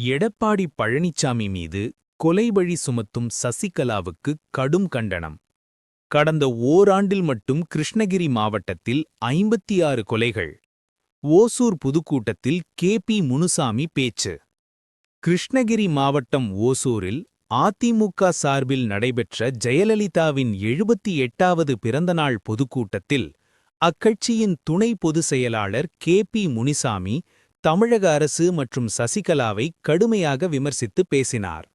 எடப்பாடி பழனிசாமி மீது கொலை பழி சுமத்தும் சசிகலாவுக்கு கடும் கண்டனம். கடந்த ஓராண்டில் மட்டும் கிருஷ்ணகிரி மாவட்டத்தில் 56 கொலைகள். ஓசூர் பொதுக்கூட்டத்தில் கே.பி. முனுசாமி பேச்சு. கிருஷ்ணகிரி மாவட்டம் ஓசூரில் அதிமுக சார்பில் நடைபெற்ற ஜெயலலிதாவின் 78வது பிறந்தநாள் பொதுக்கூட்டத்தில் அக்கட்சியின் துணை பொதுச் செயலாளர் கே.பி. முனுசாமி தமிழக அரசு மற்றும் சசிகலாவை கடுமையாக விமர்சித்து பேசினார்.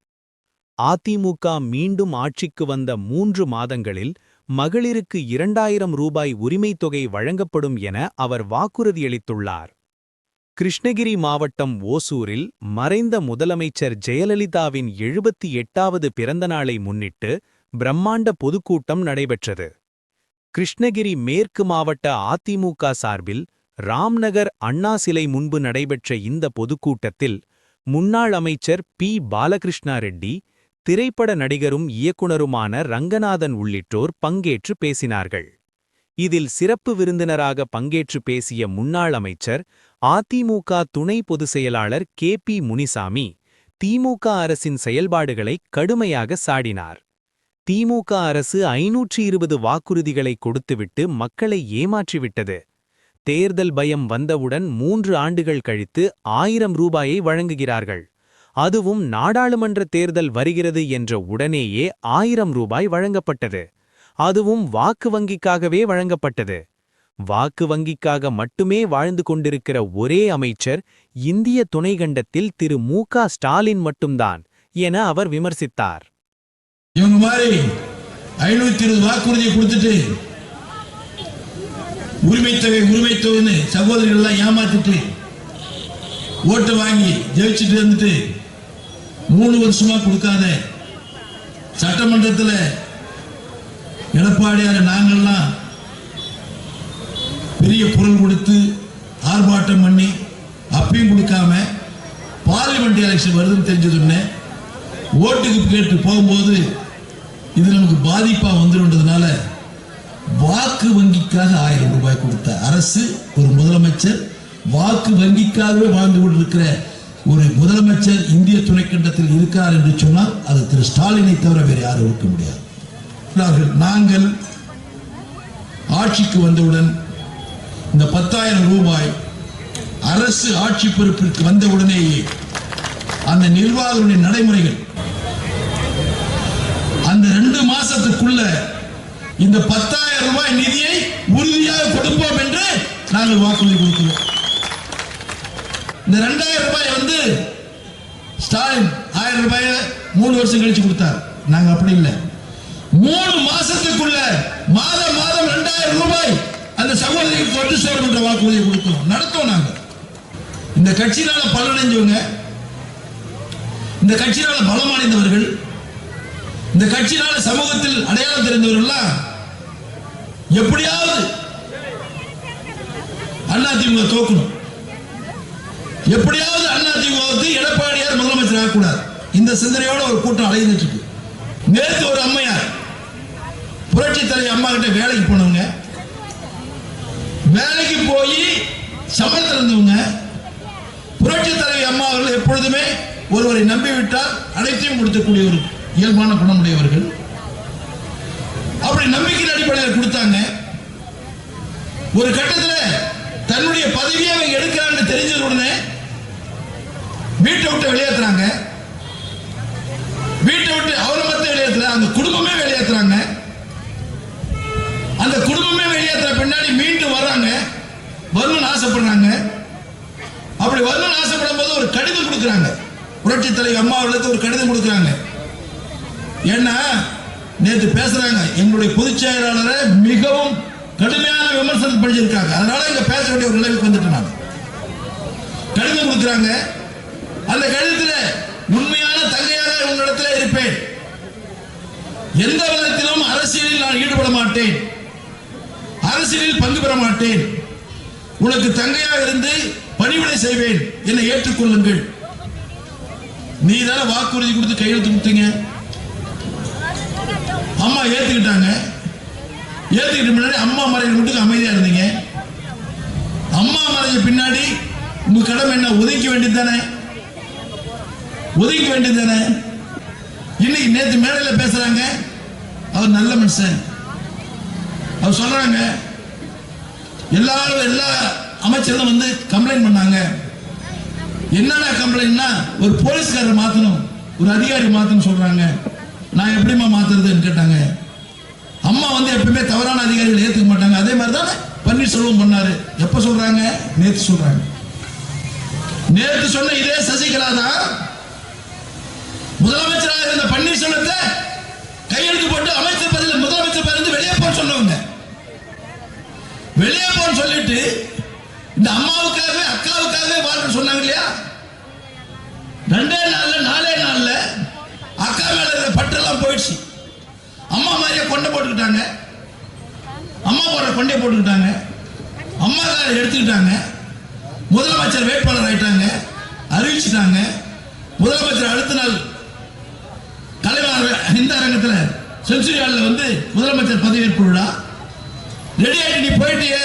அதிமுக மீண்டும் ஆட்சிக்கு வந்த 3 மாதங்களில் மகளிருக்கு 2000 ரூபாய் உரிமைத் தொகை வழங்கப்படும் என அவர் வாக்குறுதியளித்துள்ளார். கிருஷ்ணகிரி மாவட்டம் ஓசூரில் மறைந்த முதலமைச்சர் ஜெயலலிதாவின் 78வது பிறந்தநாளை முன்னிட்டு பிரம்மாண்ட பொதுக்கூட்டம் நடைபெற்றது. கிருஷ்ணகிரி மேற்கு மாவட்ட அதிமுக சார்பில் ராம்நகர் அண்ணா சிலை முன்பு நடைபெற்ற இந்த பொதுக்கூட்டத்தில் முன்னாள் அமைச்சர் பி. பாலகிருஷ்ணா ரெட்டி, திரைப்பட நடிகரும் இயக்குனருமான ரங்கநாதன் உள்ளிட்டோர் பங்கேற்று பேசினார்கள். இதில் சிறப்பு விருந்தினராக பங்கேற்று பேசிய முன்னாள் அமைச்சர், அதிமுக துணை பொதுச் செயலாளர் கே.பி. முனுசாமி திமுக அரசின் செயல்பாடுகளை கடுமையாக சாடினார். திமுக அரசு 520 வாக்குறுதிகளை கொடுத்துவிட்டு மக்களை ஏமாற்றிவிட்டது. தேர்தல் பயம் வந்தவுடன் 3 ஆண்டுகள் கழித்து 1000 ரூபாயை வழங்குகிறார்கள். அதுவும் நாடாளுமன்ற தேர்தல் வருகிறது என்ற உடனேயே 1000 ரூபாய் வழங்கப்பட்டது. அதுவும் வாக்கு வங்கிக்காகவே வழங்கப்பட்டது. வாக்கு வங்கிக்காக மட்டுமே வாழ்ந்து கொண்டிருக்கிற ஒரே அமைச்சர் இந்திய துணைக்கண்டத்தில் திரு மு.க. ஸ்டாலின் மட்டும்தான் என அவர் விமர்சித்தார். இவங்க மாதிரி 520 வாக்குறுதியை கொடுத்துட்டு உரிமைத்தொகைன்னு சகோதரிகள் எல்லாம் ஏமாத்திட்டு ஓட்டு வாங்கி ஜெயிச்சுட்டு வந்துட்டு 3 வருஷமா கொடுக்காத சட்டமன்றத்தில் எடப்பாடியார் நாங்கள்லாம் பெரிய குரல் கொடுத்து ஆர்ப்பாட்டம் பண்ணி அப்பயும் கொடுக்காம பார்லிமெண்ட் எலெக்ஷன் வருதுன்னு தெரிஞ்சதுன்னு ஓட்டுக்கு கேட்டு போகும்போது இது நமக்கு பாதிப்பா வந்துடுன்றதுனால வாக்கு வங்கிக்காக 1000 ரூபாய் கொடுத்த அரசு, ஒரு முதலமைச்சர் வாக்கு வங்கிக்காகவே வாழ்ந்து கொண்டிருக்கிற ஒரு முதலமைச்சர் இந்திய துணைக்கண்டத்தில் இருக்கிறார் என்று சொன்னால் அது திரு ஸ்டாலினை தவிர வேறு யாரும் இருக்க முடியாது. நாங்கள் ஆட்சிக்கு வந்தவுடன் இந்த 10,000 ரூபாய் அரசு ஆட்சி பொறுப்பிற்கு வந்தவுடனேயே அந்த நிர்வாகத்தின் நடைமுறைகள் அந்த 2 மாசத்துக்குள்ள இந்த 10,000 ரூபாய் நிதியை உறுதியாக கொடுப்போம் என்று நாங்கள் வாக்குறுதி கொடுக்கிறோம். இந்த 2000 ரூபாய் வந்து ஸ்டாலின் 1000 ரூபாய் 3 வருஷம் கழிச்சு கொடுத்தார். நாங்க அப்படி இல்லை, 3 மாசத்துக்குள்ள மாதம் 2000 ரூபாய் அந்த சகோதரிக்கு கொண்டு சேர்க்கின்ற வாக்குறுதியை கொடுத்தோம், நடத்தோம். நாங்க இந்த கட்சியினால பலனடைஞ்சவங்க, இந்த கட்சியினால பலமடைந்தவர்கள், இந்த கட்சியினால சமூகத்தில் அடையாளம் தெரிந்தவர்கள் எப்படியாவது அதிமுக தோக்கணும், எப்படியாவது அதிமுகவுக்கு எடப்பாடியார் முதலமைச்சர் ஆகக்கூடாது, இந்த சிந்தனையோட ஒரு கூட்டம் அலைந்துட்டு இருக்கு. நேற்று ஒரு அம்மையார் புரட்சி தலைவி அம்மா கிட்ட வேலைக்கு போனவங்க, வேலைக்கு போய் சம்பளத்தில் இருந்தவங்க, புரட்சி தலைவி அம்மா அவர்கள் எப்பொழுதுமே ஒருவரை நம்பிவிட்டால் அனைத்தையும் கொடுக்கக்கூடிய ஒரு இயல்பான குணமுடையவர்கள். அப்படி நம்பிக்கையின் அடிப்படையில் கொடுத்தாங்க. ஒரு கட்டத்தில் தன்னுடைய பதவியை அவங்க எடுக்கிறாங்க தெரிஞ்சது உடனே வீட்டை விட்டு வெளியேற்றுறாங்க. வீட்டை விட்டு அவரை மட்டும் வெளியேற்ற அந்த குடும்பமே வெளியேற்றுறாங்க. அந்த குடும்பமே வெளியேற்ற பின்னாடி மீண்டும் வர்றாங்க, வரணும்னு ஆசைப்படுறாங்க. அப்படி வரணும்னு ஆசைப்படும் போது ஒரு கடிதம் கொடுக்குறாங்க, புரட்சி தலைவர் அம்மா அவர்களுக்கு ஒரு கடிதம் கொடுக்குறாங்க. ஏன்னா நேற்று பேசுறாங்க, எங்களுடைய பொதுச் செயலாளரை மிகவும் கடுமையான விமர்சனம் படிச்சிருக்காங்க, அதனால இங்க பேச வேண்டிய ஒரு நிலைக்கு வந்துட்டு நான் கடிதம் கொடுக்குறாங்க. அந்த கடிதத்தில் உண்மையான தங்கையாக உங்களிடத்தில் இருப்பேன், எந்த விதத்திலும் அரசியலில் நான் ஈடுபட மாட்டேன், அரசியலில் பங்கு பெற மாட்டேன், உனக்கு தங்கையாக இருந்து பணிவிடை செய்வேன், என்னை ஏற்றுக்கொள்ளுங்கள். நீ தானே வாக்குறுதி கொடுத்து கையெழுத்து கொடுத்தீங்க. அம்மா ஏத்துக்கிட்டாங்க. ஏத்துக்கிட்ட முன்னாடி அம்மா மறைஞ்ச மட்டும் அமைதியா இருந்தீங்க. அம்மா மறைஞ்ச பின்னாடி உங்க கடமை என்ன, ஒதுக்க வேண்டியது தானே. ஒதுக்க வேண்டியது தானே? இன்னைக்கு நேற்று மேடையில பேசுறாங்க, அவர் நல்ல மனுஷன். அவர் சொல்றாங்க எல்லா அமைச்சர்களும் வந்து கம்ப்ளைண்ட் பண்ணாங்க. என்னடா கம்ப்ளைண்ட்னா, ஒரு போலீஸ்காரர் மாத்தணும், ஒரு அதிகாரி மாத்தணும் சொல்றாங்க. நான் எப்படிமா மாத்துறதுன்னு கேட்டாங்க. அம்மா வந்து எப்பவுமே தவறான அதிகாரிகள் ஏத்துக்க மாட்டாங்க. அதே மாதிரி தான் பன்னீர்செல்வம் பண்ணாரு. எப்ப சொல்றாங்க? நேத்து சொல்றாங்க. நேத்து சொன்ன இதே சசிகலா தான் முதலமைச்சராக இருந்த பன்னீர்செல்வத்தை கையெழுத்து போட்டு அமைச்சர் பதில் முதலமைச்சர் பதில் வெளியே போக சொன்னவங்க. வெளியே போக சொல்லிட்டு இந்த அம்மாவுக்காகவே அக்காவுக்காகவே வாழ்க்கை சொன்னாங்க இல்லையா? 2 நாள்ல 4 நாள்ல அக்கா மேல இருக்கிற பட்டெல்லாம் போயிடுச்சு. அம்மா மாதிரியே கொண்டை போட்டுக்கிட்டாங்க. அம்மா போடுற கொண்டை போட்டுக்கிட்டாங்க. அம்மா எடுத்துக்கிட்டாங்க. முதலமைச்சர் வேட்பாளர் ஆயிட்டாங்க, அறிவிச்சுட்டாங்க. முதலமைச்சர் அடுத்த நாள் கலைவாணர் இந்த அரங்கத்தில் செஞ்சுரி ஹாலில் வந்து முதலமைச்சர் பதவியேற்பு விழா. ரெடி ஆயிட்டு நீ போயிட்டியே,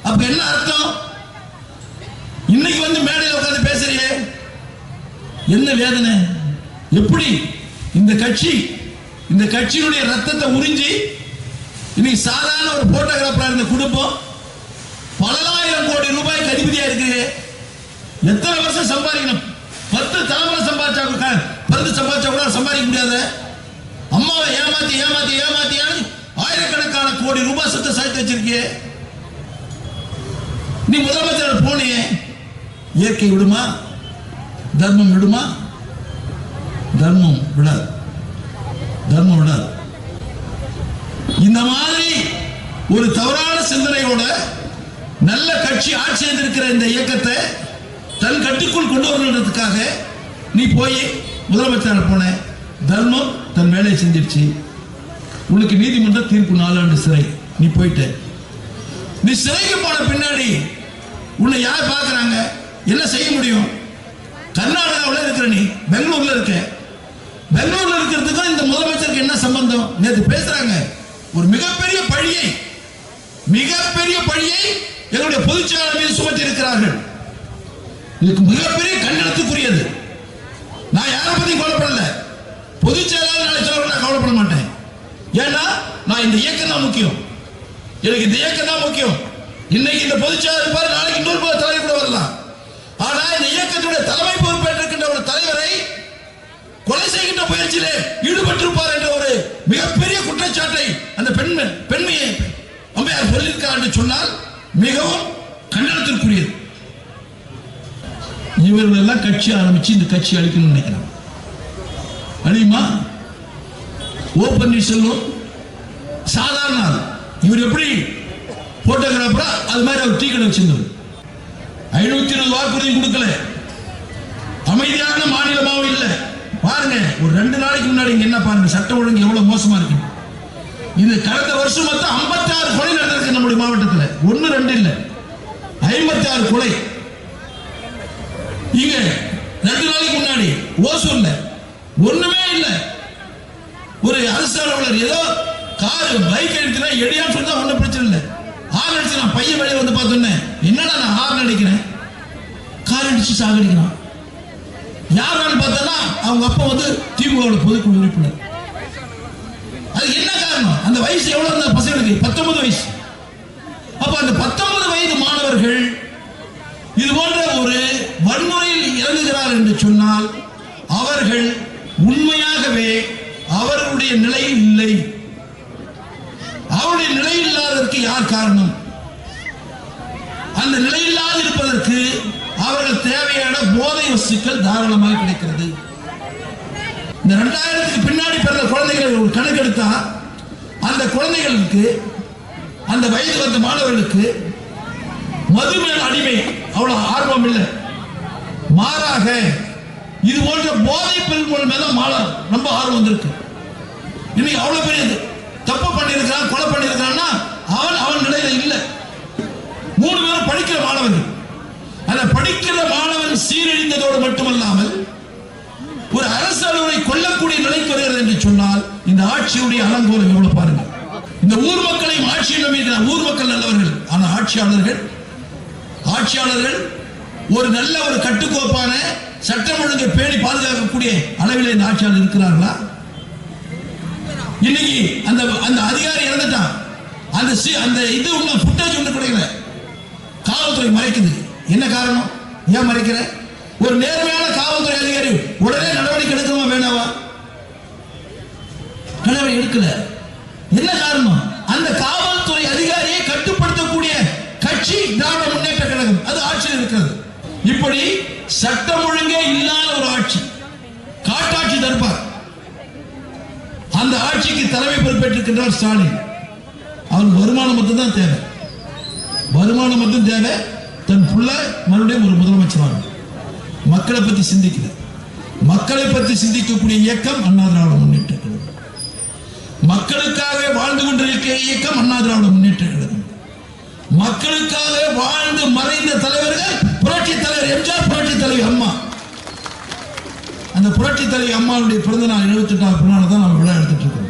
அப்ப என்ன அர்த்தம்? இன்னைக்கு வந்து மேடையில் உட்கார்ந்து பேசுறியே, என்ன வேதனை? எப்படி இந்த கட்சியினுடைய ரத்தத்தை உறிஞ்சி இன்னைக்கு சாதாரண ஒரு போட்டோகிராஃபரா இருந்த குடும்பம் பல ஆயிரம் கோடி ரூபாய்க்கு அதிபதியா இருக்கு. எத்தனை வருஷம் சம்பாதிக்கணும்? 10 தலைமுறை சம்பாதிச்சா கூட சம்பாதிக்க முடியாத அம்மாவை ஏமாத்தி ஏமாத்தி ஏமாத்தி ஆயிரக்கணக்கான கோடி ரூபாய் சொத்தை சேர்த்து வச்சிருக்கியே. நீ முதலமைச்சர் போனியே, இயற்கை விடுமா? தர்மம் விடுமா? தர்மம் விடாது. தர்மம் விடாது. இந்த மாதிரி ஒரு தவறான சிந்தனையோட நல்ல கட்சி ஆட்சி இருக்கிற இந்த இயக்கத்தை தன் கட்டுக்குள் கொண்டு வரணுன்றதுக்காக நீ போய் முதலமைச்சர் போன. தர்மம் தன் வேலையை செஞ்சிருச்சு. உனக்கு நீதிமன்ற தீர்ப்பு 4 ஆண்டு சிறை. நீ போயிட்ட. நீ சிறைக்கு போன பின்னாடி உன்னை யார் பார்க்கறாங்க? என்ன செய்ய முடியும்? கர்நாடகாவில் இருக்கிற நீ பெங்களூர்ல இருக்க. பெங்களூர்ல இருக்கிறதுக்கும் இந்த முதலமைச்சருக்கு என்ன சம்பந்தம்? நேற்று பேசுறாங்க. ஒரு மிகப்பெரிய பழியை எங்களுடைய பொதுச்செயலாளர் மீது சுமத்தி இருக்கிறார்கள். இதுக்கு மிகப்பெரிய கண்டனத்துக்குரியது. நான் யாரை பத்தி கவலைப்படல. பொதுச் செயலாளர் நினைச்சவர்கள் நான் கவலைப்பட மாட்டேன். ஏன்னா நான் இந்த இயக்கம் தான் முக்கியம். எனக்கு இந்த இயக்கம் தான் முக்கியம். இன்னைக்கு இந்த பொதுச் செயலாளர் இருப்பார், நாளைக்கு இன்னொரு தலைவர் கூட வரலாம். ஆனா இந்த இயக்கத்துடைய தலைமை பொறுப்பேற்றிருக்கின்ற ஒரு தலைவரை கொலை செய்கின்ற முயற்சியிலே ஈடுபட்டிருப்பார் என்ற ஒரு மிகப்பெரிய குற்றச்சாட்டை அந்த பெண்மையை அம்மையார் சொல்லியிருக்கார் என்று சொன்னால் மிகவும் கண்டனத்திற்குரியது. இவர்கள் எல்லாம் கட்சி ஆரம்பிச்சு இந்த கட்சி அழிக்கணும்னு நினைக்கிறாங்க. அழியுமா? ஓ பன்னீர்செல்வம் சாதாரண ஆள். இவர் எப்படி போட்டோகிராஃபரா அது மாதிரி அவர் டீ கடை வச்சிருந்தவர். 520 வாக்குறுதி கொடுக்கல. அமைதியான மாநிலமாவும் இல்லை. பாருங்க, ஒரு 2 நாளைக்கு முன்னாடி இங்க என்ன பாருங்க, சட்ட ஒழுங்கு எவ்வளவு மோசமா இருக்கு. இது கடந்த வருஷம் மொத்தம் 56 கொலை நடந்திருக்கு நம்முடைய மாவட்டத்தில். 1 2 இல்ல, 56 கொலை. இங்க 2 நாளைக்கு முன்னாடி ஓசூர்ல ஒண்ணுமே இல்ல. ஒரு அரசு அலுவலர் ஏதோ கார் பைக் எடுத்துனா எடியான்னு சொன்னா ஒன்னும் பிரச்சனை இல்லை. ஹார்ன் அடிச்சு நான் பையன் வெளியே வந்து பார்த்தோன்னே, என்னடா நான் ஹார்ன் அடிக்கிறேன், கார் அடிச்சு சாகடிக்கிறான். யாரான்னு பார்த்தா அவங்க அப்பா வந்து திமுக பொதுக்குழு உறுப்பினர். அது என்ன காரணம்? அந்த வயசு எவ்வளவு இருந்த பசங்களுக்கு? 19 வயசு. அப்ப அந்த 19 வயது மாணவர்கள் இது போன்ற ஒரு வன்முறையில் இறங்குகிறார் என்று சொன்னால் அவர்கள் உண்மையாகவே அவர்களுடைய நிலையில் இல்லை. அவருடைய நிலையில் இல்லாததற்கு யார் காரணம்? அந்த நிலையில்லாது இருப்பதற்கு அவர்கள் தேவையான போதை வஸ்துக்கள் தாராளமாக கிடைக்கிறது. இந்த 2000க்கு பின்னாடி பிறந்த குழந்தைகளை ஒரு கணக்கெடுத்தா அந்த குழந்தைகளுக்கு, அந்த வயது வந்த மாணவர்களுக்கு மதுமேல அடிமை அவ்வளவு ஆர்வம் இல்லை. மாறாக இது போன்ற போதை பொருட்கள் மேல ரொம்ப ஆர்வம் வந்திருக்கு. இன்னைக்கு அவ்வளவு பெரிய தப்பு பண்ணியிருக்கிறான், கொலை பண்ணியிருக்கான்னா அவன் நிலையில இல்லை. 3 பேரும் படிக்கிற மாணவர்கள். அந்த படிக்கிற மாணவன் சீரழிந்ததோடு மட்டுமல்லாமல் ஒரு அரசு அலுவலை கொல்லக்கூடிய நிலைக்கு வருகிறது என்று சொன்னால் இந்த ஆட்சியுடைய அலங்கோலம் எவ்வளவு பாருங்க. இந்த ஊர் மக்களையும் ஆட்சியில் மீது ஊர் மக்கள் நல்லவர்கள், ஆனால் ஆட்சியாளர்கள் ஒரு நல்ல ஒரு கட்டுக்கோப்பான சட்டம் ஒழுங்கை பேணி பாதுகாக்கக்கூடிய அளவிலே இந்த ஆட்சியாளர் இருக்கிறார்களா? இன்னைக்கு அந்த அந்த அதிகாரி இறந்துட்டான். அந்த இது உள்ள ஃபுட்டேஜ் ஒன்று கிடைக்கல. காவல்துறை மறைக்குது. என்ன காரணம்? ஏன் மறைக்கிற? ஒரு நேர்மையான காவல்துறை அதிகாரி உடனே நடவடிக்கை எடுக்கணுமா வேணாவா? நடவடிக்கை எடுக்கல. என்ன காரணம்? அந்த காவல்துறை அதிகாரியை கட்டுப்படுத்தக்கூடிய கட்சி திராவிட முன்னேற்ற கழகம், அது ஆட்சியில் இருக்கிறது. இப்படி சட்டம் ஒழுங்கே இல்லாத ஒரு ஆட்சி, காட்டாட்சி தர்பார். அந்த ஆட்சிக்கு தலைமை பொறுப்பேற்றிருக்கின்றார் ஸ்டாலின். அவருக்கு வருமானம் மட்டும் தான் தேவை, வருமானம் மட்டும் தேவை. தன் புள்ள மறுபடியும் ஒரு முதலமைச்சராக மக்களை பற்றி சிந்திக்கல. மக்களை பற்றி சிந்திக்கக்கூடிய இயக்கம் அண்ணா திராவிட முன்னேற்ற கழகம். மக்களுக்காக வாழ்ந்து கொண்டிருக்கிற இயக்கம் அண்ணா திராவிட முன்னேற்ற கழகம். மக்களுக்காக வாழ்ந்து மறைந்த தலைவர்கள் புரட்சி தலைவர் எம்ஜிஆர், புரட்சி தலைவி அம்மா. அந்த புரட்சி தலைவி அம்மாவுடைய பிறந்த நாள் 78வது பிறந்த நாள் தான் நம்ம விழா எடுத்துட்டு இருக்கோம்.